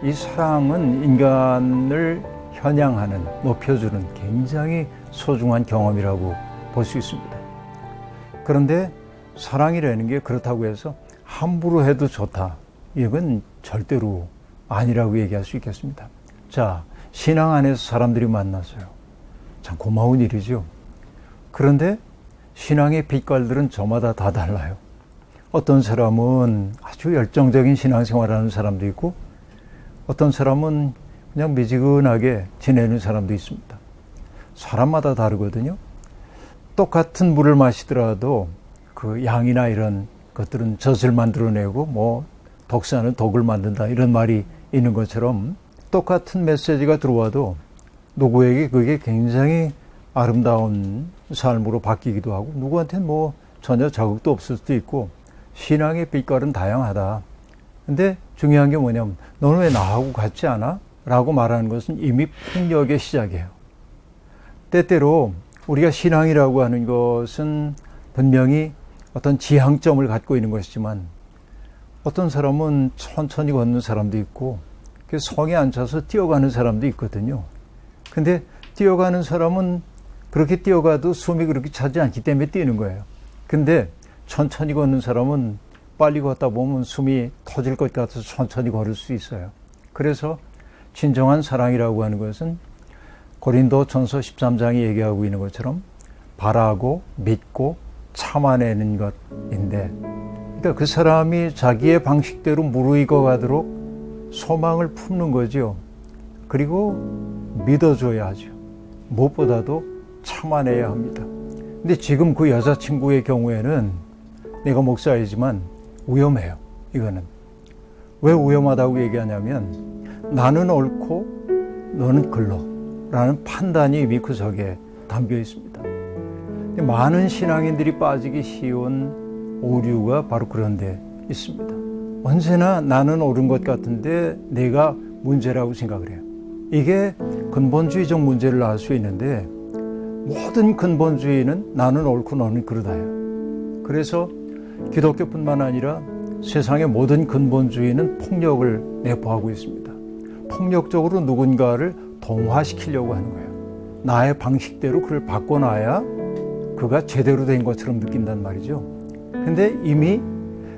이 사랑은 인간을 현양하는, 높여주는 굉장히 소중한 경험이라고 볼 수 있습니다. 그런데 사랑이라는 게 그렇다고 해서 함부로 해도 좋다. 이건 절대로 아니라고 얘기할 수 있겠습니다. 자, 신앙 안에서 사람들이 만났어요. 참 고마운 일이죠. 그런데 신앙의 빛깔들은 저마다 다 달라요. 어떤 사람은 아주 열정적인 신앙생활하는 사람도 있고 어떤 사람은 그냥 미지근하게 지내는 사람도 있습니다. 사람마다 다르거든요. 똑같은 물을 마시더라도 그 양이나 이런 것들은 젖을 만들어내고 뭐 독사는 독을 만든다 이런 말이 있는 것처럼 똑같은 메시지가 들어와도 누구에게 그게 굉장히 아름다운 삶으로 바뀌기도 하고 누구한테는 뭐 전혀 자극도 없을 수도 있고 신앙의 빛깔은 다양하다. 근데 중요한 게 뭐냐면 너는 왜 나하고 같지 않아? 라고 말하는 것은 이미 폭력의 시작이에요. 때때로 우리가 신앙이라고 하는 것은 분명히 어떤 지향점을 갖고 있는 것이지만 어떤 사람은 천천히 걷는 사람도 있고 성에 앉아서 뛰어가는 사람도 있거든요. 근데 뛰어가는 사람은 그렇게 뛰어가도 숨이 그렇게 차지 않기 때문에 뛰는 거예요. 근데 천천히 걷는 사람은 빨리 걷다 보면 숨이 터질 것 같아서 천천히 걸을 수 있어요. 그래서 진정한 사랑이라고 하는 것은 고린도전서 13장이 얘기하고 있는 것처럼 바라고 믿고 참아내는 것인데, 그러니까 그 사람이 자기의 방식대로 무르익어 가도록 소망을 품는 거죠. 그리고 믿어줘야 하죠. 무엇보다도 참아내야 합니다. 근데 지금 그 여자친구의 경우에는 내가 목사이지만 위험해요. 이거는. 왜 위험하다고 얘기하냐면 나는 옳고 너는 글러 라는 판단이 이미 그 속에 담겨 있습니다. 많은 신앙인들이 빠지기 쉬운 오류가 바로 그런 데 있습니다. 언제나 나는 옳은 것 같은데 내가 문제라고 생각을 해요. 이게 근본주의적 문제를 낳을 수 있는데 모든 근본주의는 나는 옳고 너는 그러다예요. 그래서 기독교뿐만 아니라 세상의 모든 근본주의는 폭력을 내포하고 있습니다. 폭력적으로 누군가를 동화시키려고 하는 거예요. 나의 방식대로 그를 바꿔놔야 그가 제대로 된 것처럼 느낀단 말이죠. 근데 이미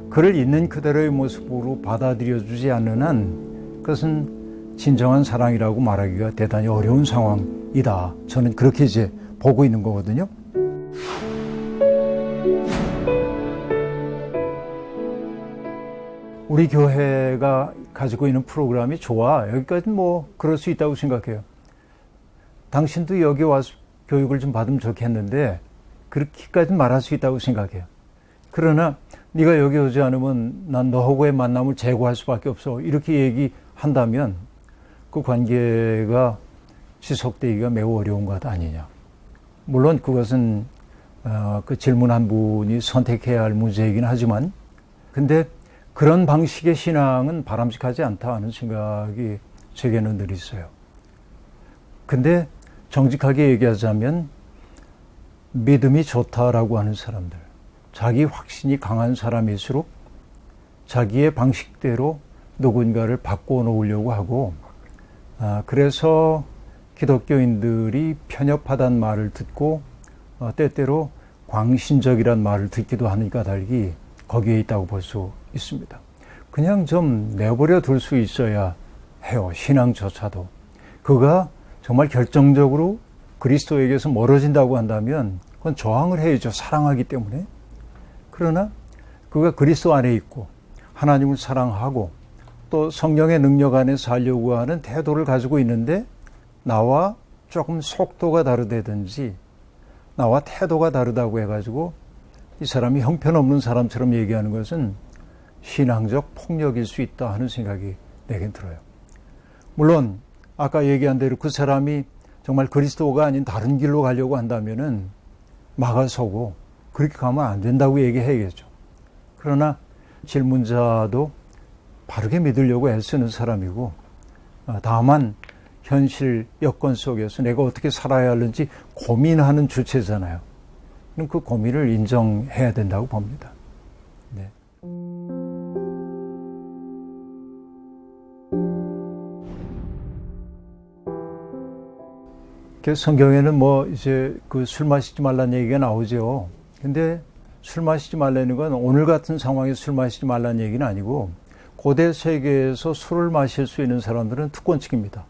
그를 있는 그대로의 모습으로 받아들여주지 않는 한 그것은 진정한 사랑이라고 말하기가 대단히 어려운 상황이다. 저는 그렇게 이제 보고 있는 거거든요. 우리 교회가 가지고 있는 프로그램이 좋아. 여기까지는 뭐 그럴 수 있다고 생각해요. 당신도 여기 와서 교육을 좀 받으면 좋겠는데 그렇게까지는 말할 수 있다고 생각해요. 그러나 네가 여기 오지 않으면 난 너하고의 만남을 제고할 수밖에 없어. 이렇게 얘기한다면 그 관계가 지속되기가 매우 어려운 것 아니냐. 물론 그것은 그 질문한 분이 선택해야 할 문제이긴 하지만 근데 그런 방식의 신앙은 바람직하지 않다 하는 생각이 제게는 늘 있어요. 근데 정직하게 얘기하자면 믿음이 좋다라고 하는 사람들, 자기 확신이 강한 사람일수록 자기의 방식대로 누군가를 바꿔놓으려고 하고 그래서 기독교인들이 편협하다는 말을 듣고 때때로 광신적이란 말을 듣기도 하니까 달리 거기에 있다고 볼 수 있습니다. 그냥 좀 내버려 둘 수 있어야 해요. 신앙조차도. 그가 정말 결정적으로 그리스도에게서 멀어진다고 한다면 그건 저항을 해야죠. 사랑하기 때문에. 그러나 그가 그리스도 안에 있고 하나님을 사랑하고 또 성령의 능력 안에 살려고 하는 태도를 가지고 있는데 나와 조금 속도가 다르다든지 나와 태도가 다르다고 해가지고 이 사람이 형편없는 사람처럼 얘기하는 것은 신앙적 폭력일 수 있다 하는 생각이 내겐 들어요. 물론 아까 얘기한 대로 그 사람이 정말 그리스도가 아닌 다른 길로 가려고 한다면은 막아서고 그렇게 가면 안 된다고 얘기해야겠죠. 그러나 질문자도 바르게 믿으려고 애쓰는 사람이고 다만 현실 여건 속에서 내가 어떻게 살아야 하는지 고민하는 주체잖아요. 그 고민을 인정해야 된다고 봅니다. 네. 성경에는 뭐 이제 그 술 마시지 말라는 얘기가 나오죠. 근데 술 마시지 말라는 건 오늘 같은 상황에 술 마시지 말라는 얘기는 아니고 고대 세계에서 술을 마실 수 있는 사람들은 특권층입니다.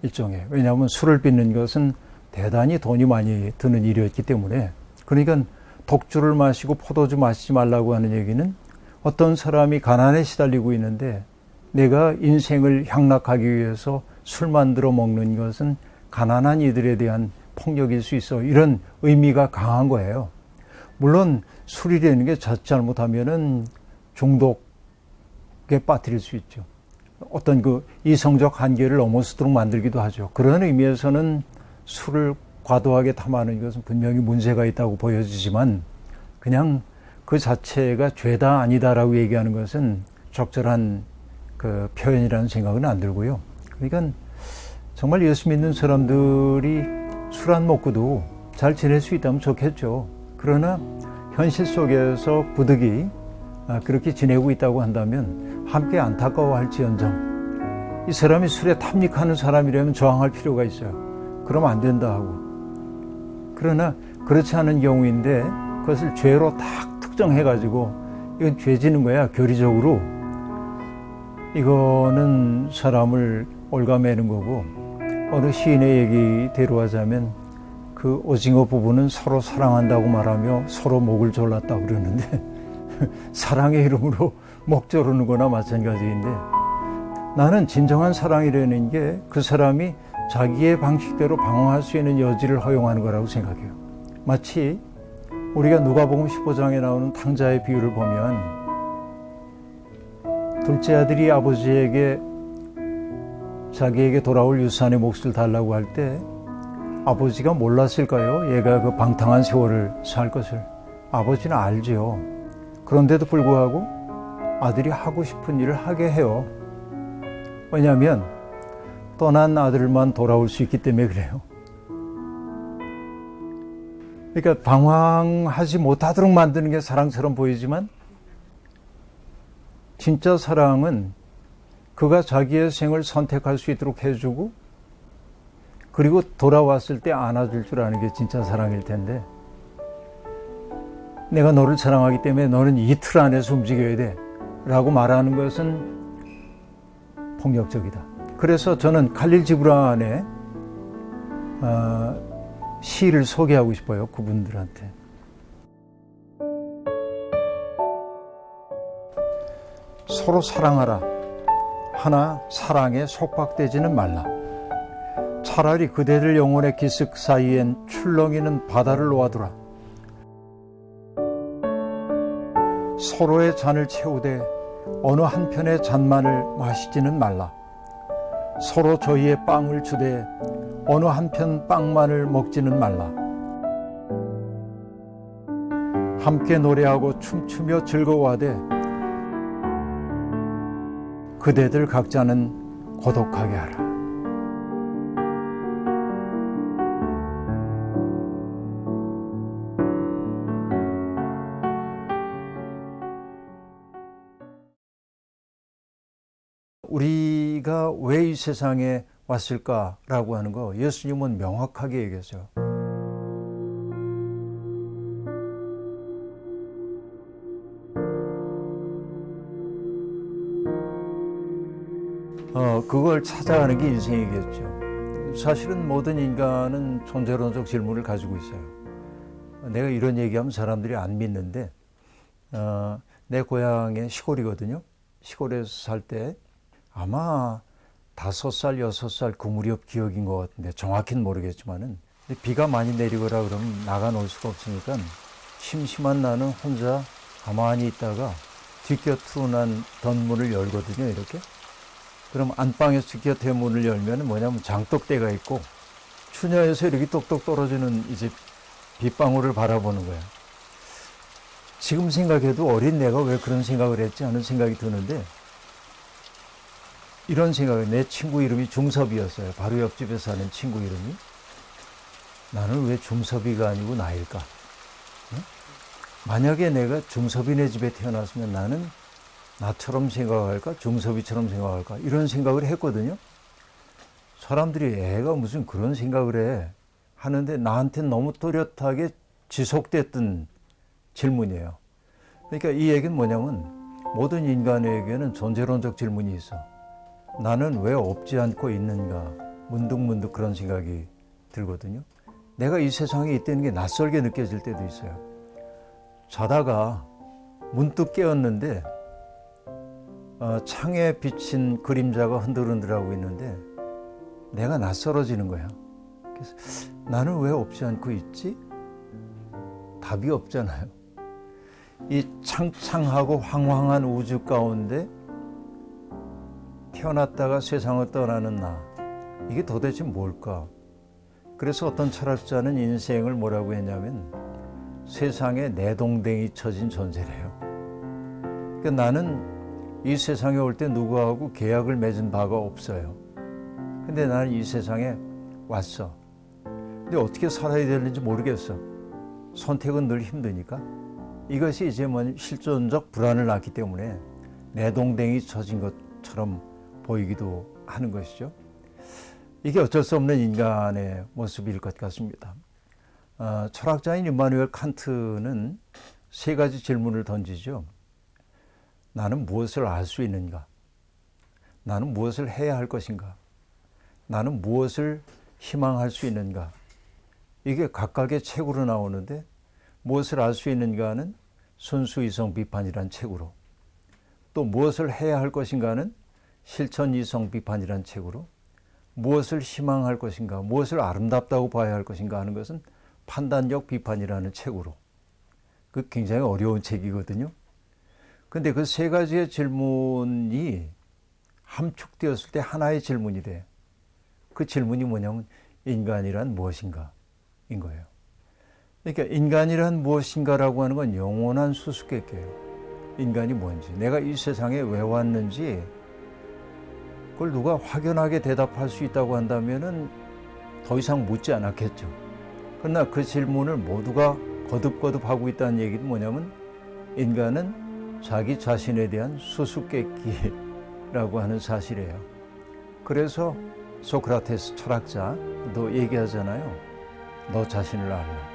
일종의. 왜냐하면 술을 빚는 것은 대단히 돈이 많이 드는 일이었기 때문에. 그러니까 독주를 마시고 포도주 마시지 말라고 하는 얘기는 어떤 사람이 가난에 시달리고 있는데 내가 인생을 향락하기 위해서 술 만들어 먹는 것은 가난한 이들에 대한 폭력일 수 있어. 이런 의미가 강한 거예요. 물론 술이라는 게 잘못하면은 중독에 빠뜨릴 수 있죠. 어떤 그 이성적 한계를 넘어서도록 만들기도 하죠. 그런 의미에서는 술을 과도하게 탐하는 것은 분명히 문제가 있다고 보여지지만 그냥 그 자체가 죄다 아니다라고 얘기하는 것은 적절한 그 표현이라는 생각은 안 들고요. 그러니까 정말 예수 믿는 사람들이 술 안 먹고도 잘 지낼 수 있다면 좋겠죠. 그러나 현실 속에서 부득이 그렇게 지내고 있다고 한다면 함께 안타까워할지언정 이 사람이 술에 탐닉하는 사람이라면 저항할 필요가 있어요. 그러면 안 된다 하고. 그러나 그렇지 않은 경우인데 그것을 죄로 딱 특정해가지고 이건 죄 지는 거야. 교리적으로. 이거는 사람을 올가매는 거고 어느 시인의 얘기대로 하자면 그 오징어 부부는 서로 사랑한다고 말하며 서로 목을 졸랐다고 그러는데 사랑의 이름으로 목 조르는 거나 마찬가지인데 나는 진정한 사랑이라는 게 그 사람이 자기의 방식대로 방황할 수 있는 여지를 허용하는 거라고 생각해요. 마치 우리가 누가복음 15장에 나오는 탕자의 비유를 보면 둘째 아들이 아버지에게 자기에게 돌아올 유산의 몫을 달라고 할 때 아버지가 몰랐을까요? 얘가 그 방탕한 세월을 살 것을. 아버지는 알지요. 그런데도 불구하고 아들이 하고 싶은 일을 하게 해요. 왜냐하면 떠난 아들만 돌아올 수 있기 때문에 그래요. 그러니까 방황하지 못하도록 만드는 게 사랑처럼 보이지만 진짜 사랑은 그가 자기의 생을 선택할 수 있도록 해주고 그리고 돌아왔을 때 안아줄 줄 아는 게 진짜 사랑일 텐데 내가 너를 사랑하기 때문에 너는 이틀 안에서 움직여야 돼 라고 말하는 것은 폭력적이다. 그래서 저는 칼릴 지브란의 시를 소개하고 싶어요. 그분들한테. 서로 사랑하라. 하나 사랑에 속박되지는 말라. 차라리 그대들 영혼의 기슭 사이엔 출렁이는 바다를 놓아두라. 서로의 잔을 채우되 어느 한편의 잔만을 마시지는 말라. 서로 저희의 빵을 주되 어느 한편 빵만을 먹지는 말라. 함께 노래하고 춤추며 즐거워하되 그대들 각자는 고독하게 하라. 우리가 왜 이 세상에 왔을까라고 하는 거 예수님은 명확하게 얘기했어요. 그걸 찾아가는 게 인생이겠죠. 사실은 모든 인간은 존재론적 질문을 가지고 있어요. 내가 이런 얘기하면 사람들이 안 믿는데 내 고향의 시골이거든요. 시골에서 살 때 아마 5살, 6살 그 무렵 기억인 것 같은데 정확히는 모르겠지만은 비가 많이 내리거나 그러면 나가 놀 수가 없으니까 심심한 나는 혼자 가만히 있다가 뒷곁으로 난 덧문을 열거든요. 이렇게. 그럼 안방에서 뒷곁에 문을 열면 뭐냐면 장독대가 있고 추녀에서 이렇게 똑똑 떨어지는 이제 빗방울을 바라보는 거야. 지금 생각해도 어린 내가 왜 그런 생각을 했지 하는 생각이 드는데 이런 생각을 내 친구 이름이 중섭이었어요. 바로 옆집에 사는 친구 이름이. 나는 왜 중섭이가 아니고 나일까? 응? 만약에 내가 중섭이네 집에 태어났으면 나는 나처럼 생각할까? 중섭이처럼 생각할까? 이런 생각을 했거든요. 사람들이 애가 무슨 그런 생각을 해 하는데 나한테는 너무 또렷하게 지속됐던 질문이에요. 그러니까 이 얘기는 뭐냐면 모든 인간에게는 존재론적 질문이 있어. 나는 왜 없지 않고 있는가? 문득문득 그런 생각이 들거든요. 내가 이 세상에 있다는 게 낯설게 느껴질 때도 있어요. 자다가 문득 깨었는데 창에 비친 그림자가 흔들흔들하고 있는데 내가 낯설어지는 거야. 그래서 나는 왜 없지 않고 있지? 답이 없잖아요. 이 창창하고 황황한 우주 가운데 태어났다가 세상을 떠나는 나, 이게 도대체 뭘까? 그래서 어떤 철학자는 인생을 뭐라고 했냐면 세상에 내동댕이 쳐진 존재래요. 그러니까 나는 이 세상에 올 때 누구하고 계약을 맺은 바가 없어요. 근데 나는 이 세상에 왔어. 근데 어떻게 살아야 되는지 모르겠어. 선택은 늘 힘드니까. 이것이 이제 실존적 불안을 낳기 때문에 내동댕이 쳐진 것처럼 보이기도 하는 것이죠. 이게 어쩔 수 없는 인간의 모습일 것 같습니다. 철학자인 임마누엘 칸트는 3가지 질문을 던지죠. 나는 무엇을 알 수 있는가? 나는 무엇을 해야 할 것인가? 나는 무엇을 희망할 수 있는가? 이게 각각의 책으로 나오는데 무엇을 알 수 있는가는 순수이성 비판이란 책으로, 또 무엇을 해야 할 것인가는 실천이성 비판이란 책으로, 무엇을 희망할 것인가, 무엇을 아름답다고 봐야 할 것인가 하는 것은 판단력 비판이라는 책으로. 그 굉장히 어려운 책이거든요. 근데 그 3가지의 질문이 함축되었을 때 하나의 질문이 돼. 그 질문이 뭐냐면 인간이란 무엇인가? 인 거예요. 그러니까 인간이란 무엇인가라고 하는 건 영원한 수수께끼예요. 인간이 뭔지, 내가 이 세상에 왜 왔는지 그걸 누가 확연하게 대답할 수 있다고 한다면은 더 이상 묻지 않았겠죠. 그러나 그 질문을 모두가 거듭거듭 하고 있다는 얘기는 뭐냐면 인간은 자기 자신에 대한 수수께끼라고 하는 사실이에요. 그래서 소크라테스 철학자도 얘기하잖아요. 너 자신을 알라.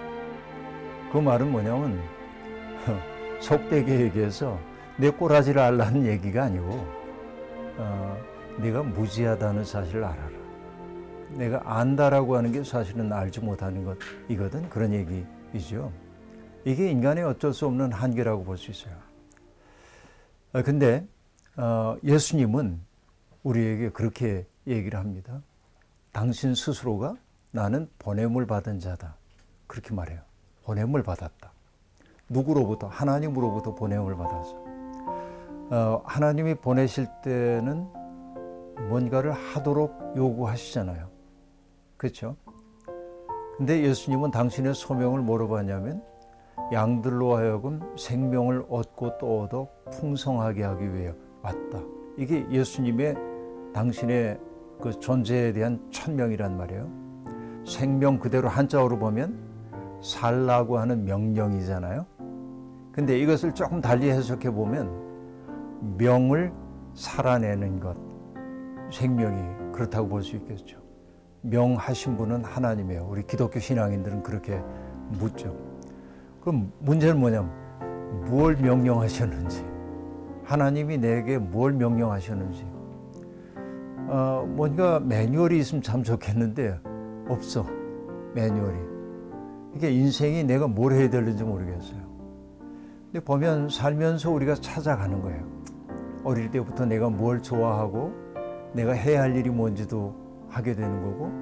그 말은 뭐냐면 속되게 얘기해서 내 꼬라지를 알라는 얘기가 아니고 네가 무지하다는 사실을 알아라. 내가 안다라고 하는 게 사실은 알지 못하는 것이거든. 그런 얘기이죠. 이게 인간의 어쩔 수 없는 한계라고 볼 수 있어요. 근데 예수님은 우리에게 그렇게 얘기를 합니다. 당신 스스로가 나는 보냄을 받은 자다. 그렇게 말해요. 보냄을 받았다. 누구로부터? 하나님으로부터 보냄을 받아서. 하나님이 보내실 때는 뭔가를 하도록 요구하시잖아요. 그렇죠? 근데 예수님은 당신의 소명을 뭐로 봤냐면 양들로 하여금 생명을 얻고 또 얻어 풍성하게 하기 위해 왔다. 이게 예수님의 당신의 그 존재에 대한 천명이란 말이에요. 생명 그대로 한자어로 보면 살라고 하는 명령이잖아요. 근데 이것을 조금 달리 해석해 보면 명을 살아내는 것, 생명이 그렇다고 볼 수 있겠죠. 명하신 분은 하나님이에요. 우리 기독교 신앙인들은 그렇게 묻죠. 그럼 문제는 뭐냐면 무엇을 명령하셨는지, 하나님이 내게 뭘 명령하셨는지, 뭔가 매뉴얼이 있으면 참 좋겠는데 없어. 매뉴얼이. 이게 인생이 내가 뭘 해야 되는지 모르겠어요. 근데 보면 살면서 우리가 찾아가는 거예요. 어릴 때부터 내가 뭘 좋아하고 내가 해야 할 일이 뭔지도 하게 되는 거고,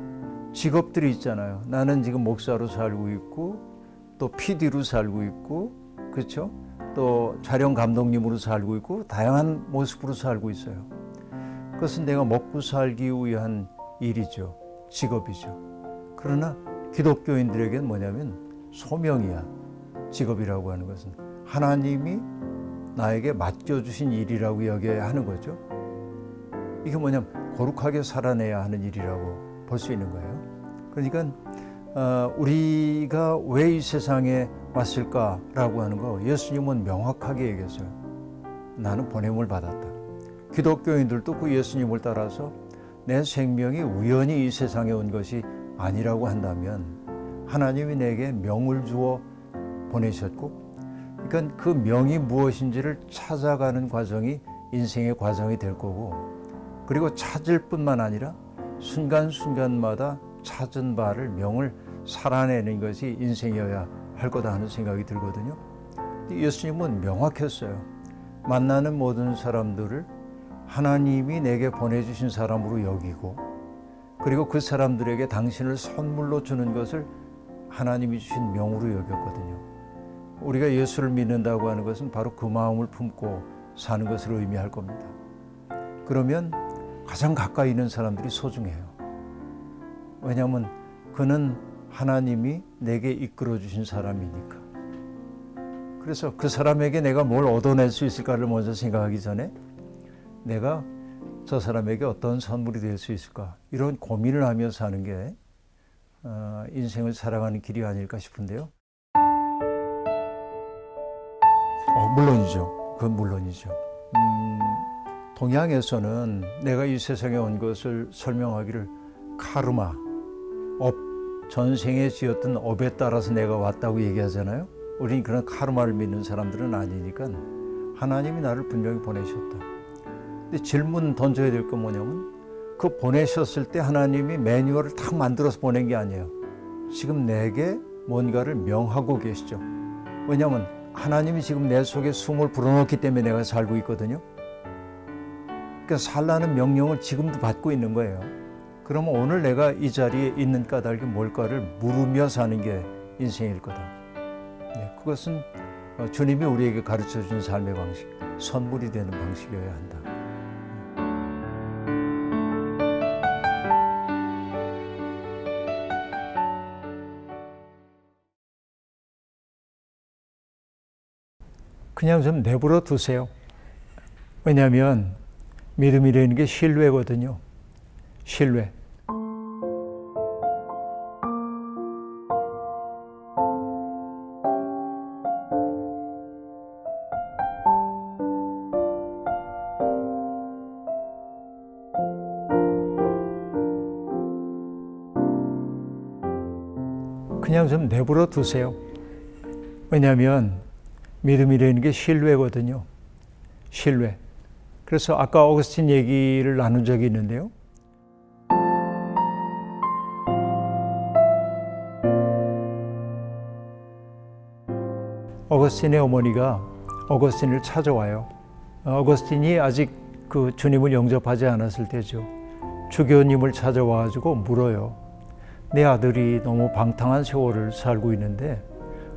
직업들이 있잖아요. 나는 지금 목사로 살고 있고 또 PD로 살고 있고, 그렇죠? 또 촬영 감독님으로 살고 있고 다양한 모습으로 살고 있어요. 그것은 내가 먹고 살기 위한 일이죠. 직업이죠. 그러나 기독교인들에게는 뭐냐면 소명이야. 직업이라고 하는 것은 하나님이 나에게 맡겨주신 일이라고 여겨야 하는 거죠. 이게 뭐냐면 거룩하게 살아내야 하는 일이라고 볼 수 있는 거예요. 그러니까 우리가 왜 이 세상에 왔을까라고 하는 거 예수님은 명확하게 얘기했어요. 나는 보냄을 받았다. 기독교인들도 그 예수님을 따라서 내 생명이 우연히 이 세상에 온 것이 아니라고 한다면 하나님이 내게 명을 주어 보내셨고, 그러니까 그 명이 무엇인지를 찾아가는 과정이 인생의 과정이 될 거고, 그리고 찾을 뿐만 아니라 순간순간마다 찾은 바를 명을 살아내는 것이 인생이어야 할 거다 하는 생각이 들거든요. 예수님은 명확했어요. 만나는 모든 사람들을 하나님이 내게 보내주신 사람으로 여기고, 그리고 그 사람들에게 당신을 선물로 주는 것을 하나님이 주신 명으로 여겼거든요. 우리가 예수를 믿는다고 하는 것은 바로 그 마음을 품고 사는 것을 의미할 겁니다. 그러면 가장 가까이 있는 사람들이 소중해요. 왜냐하면 그는 하나님이 내게 이끌어 주신 사람이니까. 그래서 그 사람에게 내가 뭘 얻어낼 수 있을까를 먼저 생각하기 전에 내가 저 사람에게 어떤 선물이 될 수 있을까, 이런 고민을 하며 사는 게 인생을 살아가는 길이 아닐까 싶은데요. 물론이죠. 그건 물론이죠. 동양에서는 내가 이 세상에 온 것을 설명하기를 카르마, 업, 전생에 지었던 업에 따라서 내가 왔다고 얘기하잖아요. 우리는 그런 카르마를 믿는 사람들은 아니니까 하나님이 나를 분명히 보내셨다. 근데 질문 던져야 될 건 뭐냐면 그 보내셨을 때 하나님이 매뉴얼을 탁 만들어서 보낸 게 아니에요. 지금 내게 뭔가를 명하고 계시죠. 왜냐하면 하나님이 지금 내 속에 숨을 불어넣기 때문에 내가 살고 있거든요. 그러니까 살라는 명령을 지금도 받고 있는 거예요. 그러면 오늘 내가 이 자리에 있는 까닭이 뭘까를 물으며 사는 게 인생일 거다. 네, 그것은 주님이 우리에게 가르쳐 준 삶의 방식, 선물이 되는 방식이어야 한다. 그냥 좀 내버려 두세요. 왜냐하면 믿음이라는 게 신뢰거든요. 신뢰. 그냥 좀 내버려 두세요. 왜냐하면 믿음이라는 게 신뢰거든요. 신뢰. 그래서 아까 어거스틴 얘기를 나눈 적이 있는데요. 어거스틴의 어머니가 어거스틴을 찾아와요. 어거스틴이 아직 그 주님을 영접하지 않았을 때죠. 주교님을 찾아와가지고 물어요. 내 아들이 너무 방탕한 세월을 살고 있는데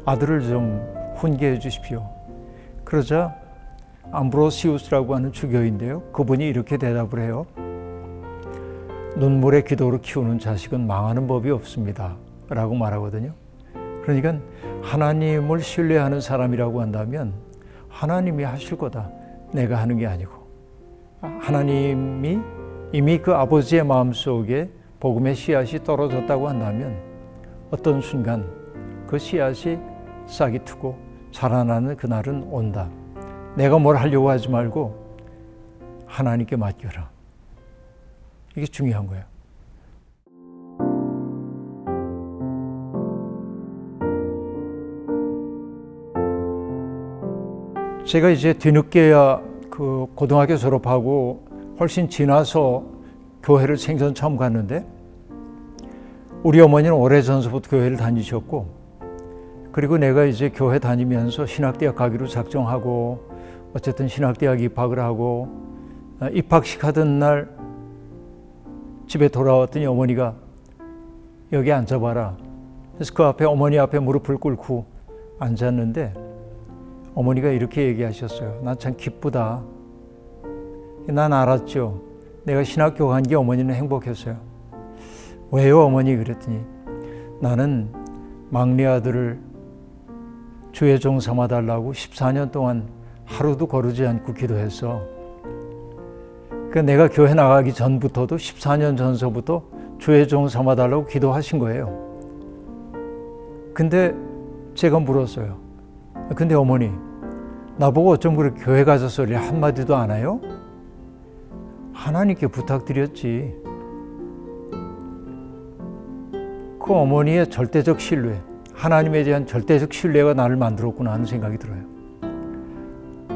아들을 좀 훈계해 주십시오. 그러자 암브로시우스라고 하는 주교인데요. 그분이 이렇게 대답을 해요. 눈물의 기도로 키우는 자식은 망하는 법이 없습니다. 라고 말하거든요. 그러니까 하나님을 신뢰하는 사람이라고 한다면 하나님이 하실 거다. 내가 하는 게 아니고. 하나님이 이미 그 아버지의 마음속에 복음의 씨앗이 떨어졌다고 한다면 어떤 순간 그 씨앗이 싹이 트고 자라나는 그날은 온다. 내가 뭘 하려고 하지 말고 하나님께 맡겨라. 이게 중요한 거예요. 제가 이제 뒤늦게야 그 고등학교 졸업하고 훨씬 지나서 교회를 생전 처음 갔는데 우리 어머니는 오래전서부터 교회를 다니셨고 그리고 내가 이제 교회 다니면서 신학대학 가기로 작정하고 어쨌든 신학대학 입학을 하고 입학식 하던 날 집에 돌아왔더니 어머니가 여기 앉아봐라. 그래서 그 앞에 어머니 앞에 무릎을 꿇고 앉았는데 어머니가 이렇게 얘기하셨어요. 난 참 기쁘다. 난 알았죠. 내가 신학교 간 게 어머니는 행복했어요. 왜요 어머니? 그랬더니 나는 막내 아들을 주의 종 삼아달라고 14년 동안 하루도 거르지 않고 기도했어. 그러니까 내가 교회 나가기 전부터도 14년 전서부터 주의 종 삼아달라고 기도하신 거예요. 근데 제가 물었어요. 근데 어머니 나보고 어쩜 그렇게 교회 가서 소리 한마디도 안 해요? 하나님께 부탁드렸지. 그 어머니의 절대적 신뢰, 하나님에 대한 절대적 신뢰가 나를 만들었구나 하는 생각이 들어요.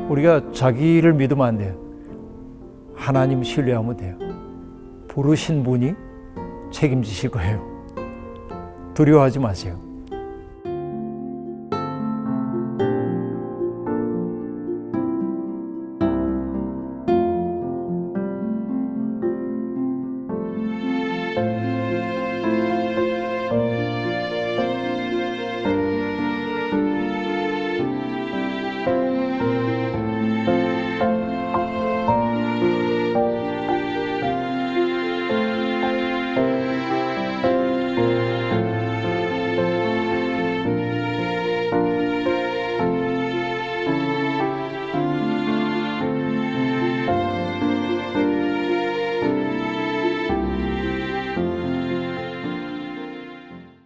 우리가 자기를 믿으면 안 돼요. 하나님 신뢰하면 돼요. 부르신 분이 책임지실 거예요. 두려워하지 마세요.